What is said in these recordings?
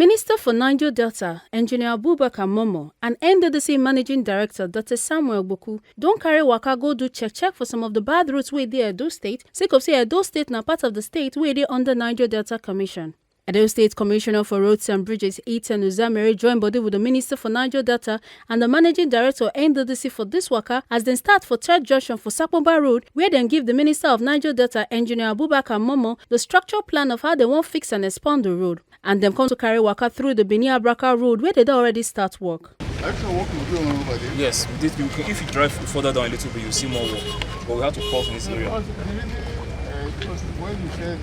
Minister for Niger Delta, Engineer Abraka Road, and NDDC Managing Director, Dr. Samuel Boku, don't carry waka go do check for some of the bad routes wey dey Edo State, sake of say Edo State na part of the state wey dey under Niger Delta Commission. Edo State Commissioner for Roads and Bridges, Ethan Uzamere, joined body with the Minister for Niger Delta and the Managing Director NDDC for this waka as they start for third junction for Sapoba Road, where they give the Minister of Niger Delta, Engineer Abraka Road, the structural plan of how they want fix and expand the road. And them come to carry waka through the Benin Abraka Road, where they don't already start work. Yes, if you drive further down a little bit, you see more work. But we have to pause in this area. When you said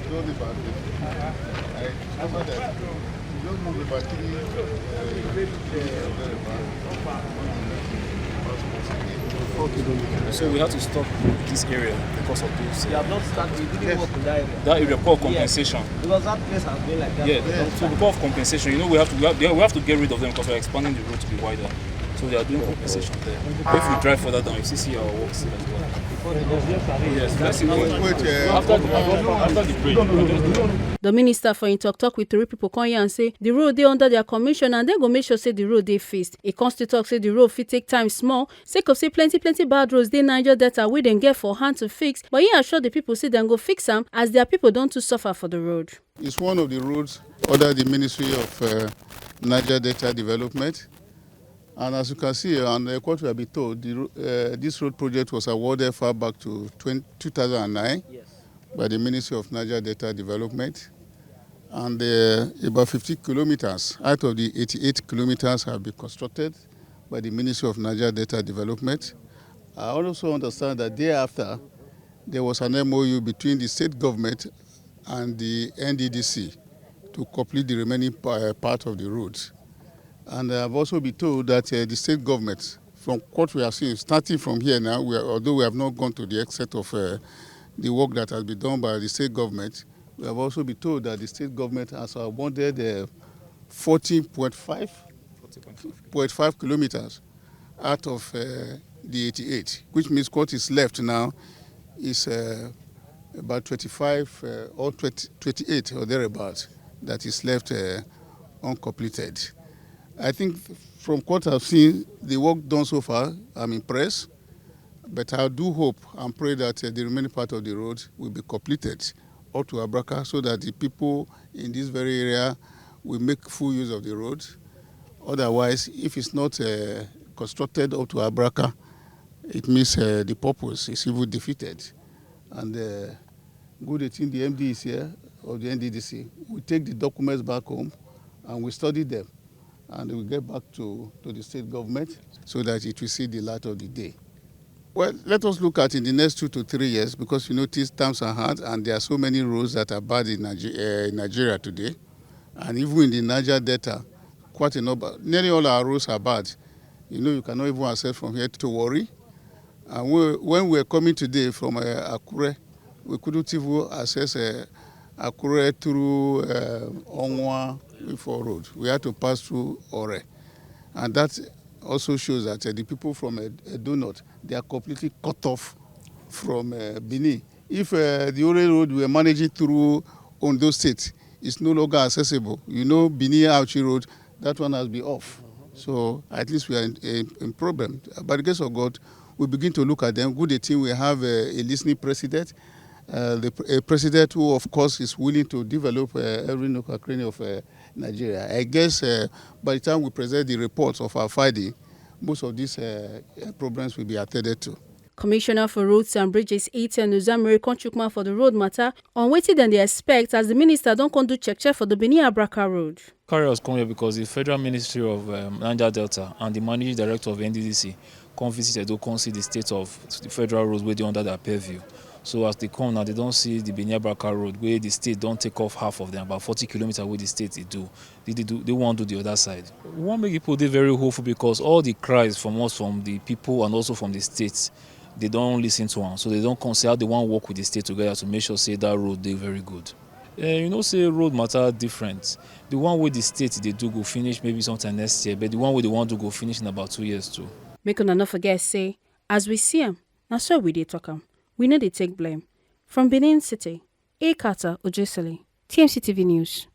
don't the battery, I remember that you don't move the battery very fast. So we have to stop this area because of this. You have not started, you didn't work in that area. That area for compensation. Yes. Because that place has been like that. Yeah, so because of compensation, you know, we have to get rid of them because we're expanding the road to be wider. So they are doing compensation there. If we drive further down, you see our works here as well. Yes, let's see after the bridge. The minister for talk with three people come here and say the road dey under their commission and then go make sure say the road dey fixed. E come still talk say the road fit take time small, sake of say plenty bad roads dey Niger Delta wey dem get for hand to fix, but he assure the people say dem go fix am as their people don too suffer for the road. It's one of the roads under the Ministry of Niger Delta Development. And as you can see, and what we have been told, this road project was awarded far back to 2009 by the Ministry of Niger Delta Development. And about 50 kilometers out of the 88 kilometers have been constructed by the Ministry of Niger Delta Development. I also understand that thereafter, there was an MOU between the state government and the NDDC to complete the remaining part of the roads. And I've also been told that the state government, from what we are seeing, starting from here now, although we have not gone to the extent of the work that has been done by the state government, we have also been told that the state government has awarded 14.5 kilometers out of the 88, which means what is left now is about 25 or 28 or thereabouts that is left uncompleted. I think from what I've seen, the work done so far, I'm impressed. But I do hope and pray that the remaining part of the road will be completed up to Abraka so that the people in this very area will make full use of the road. Otherwise, if it's not constructed up to Abraka, it means the purpose is even defeated. And good thing the MD is here, of the NDDC. We take the documents back home and we study them. And we get back to the state government so that it will see the light of the day. Well, let us look at in the next 2 to 3 years because you notice times are hard and there are so many roads that are bad in Nigeria today. And even in the Niger Delta, quite a number, nearly all our roads are bad. You know, you cannot even access from here to Warri. And when we were coming today from Akure, we couldn't even access Akure through Onwa for road. We had to pass through Ore. And that also shows that the people from Edo North, they are completely cut off from Benin. If the Ore road we are managing through Ondo State is no longer accessible, you know, Benin Auchi Road, that one has been off. So at least we are in problem. By the grace of God, we begin to look at them. Good thing we have a listening president. A president who, of course, is willing to develop every nook and cranny of Nigeria. I guess by the time we present the reports of our finding, most of these problems will be attended to. Commissioner for Roads and Bridges, Ethan Uzamere, Konchukman for the road matter, on wetin dem dey expect as the minister don come do check for the Benin Abraka Road. Carriers come here because the Federal Ministry of Niger Delta and the Managing Director of NDDC come visit Edo, come see the state of the federal roads where they under their purview. So as they come now, they don't see the Benin Abraka Road where the state don't take off half of them, about 40 kilometers where the state they do. They want to do the other side. We want to make people very hopeful because all the cries from us, from the people and also from the states, they don't listen to them. So they don't consider they want to work with the state together to make sure say that road they very good. You know, say road matter different. The one where the state they do go finish maybe sometime next year, but the one where they want to go finish in about 2 years too. Make una not forget say, as we see them, now so we dey talk am. We know they take blame. From Benin City, A. Carter Ojesele, TMC TV News.